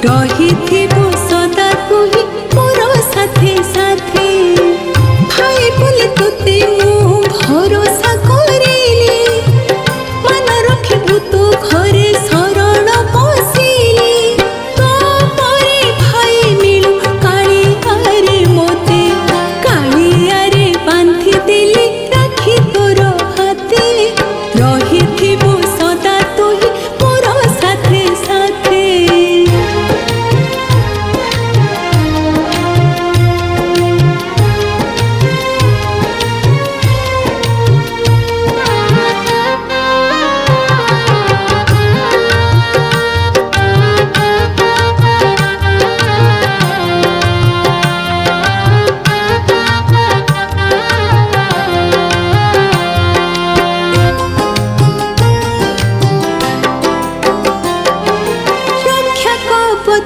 रहिथिबो सदा तुही मोर साथे साथे भाई बोले तोते मु भरोसा करेली मन रखिबु तो घरे शरण पसिली तो परे भाई मिलु कालियारे मोते कालियारे बांधि देली राखी तोर हाथे रहिथिबो सदा तुही मोर साथे साथे।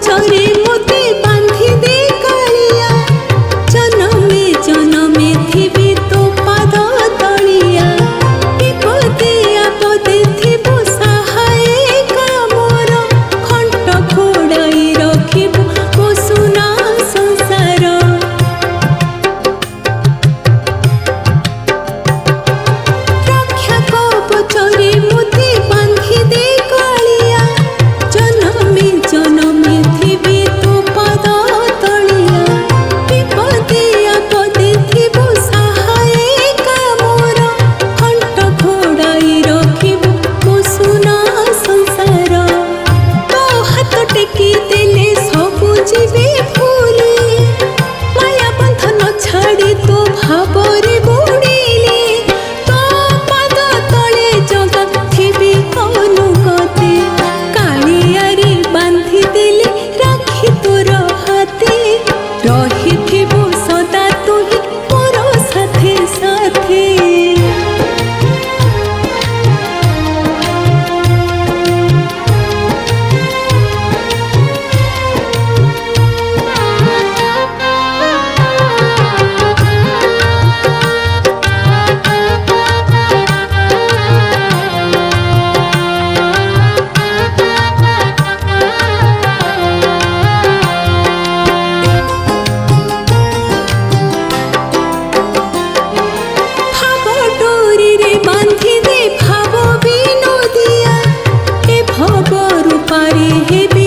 चोरी मोते बांधि दे कालिया जनमे जनमे थिबी तो पाद तलिया विपदे आपदे थिबो सहायक मोर खंट घोड़ाई रखिबो मो सुना संसार रक्षा कवचरे मोते बांधि दे कालिया जनमे जनमे थिबी तो पाद तलिया विपदे आपदे थिबो सहायक मोर खंट घोड़ाई रखिबो मो सुना संसार तो हाथ टेकी देले सबु जीवे भूले माया बंधन छाड़ी तो भावरे बुड़िले तो पाद तले जगा थिबी अनुगते कालियारे बांधि देले राखी तोर हाथे रहिथिबो सदा तुही मोर साथे साथे। भाव डोरी रे बांधि दे भाव बिनोदिया ए भव रूपारे हेबे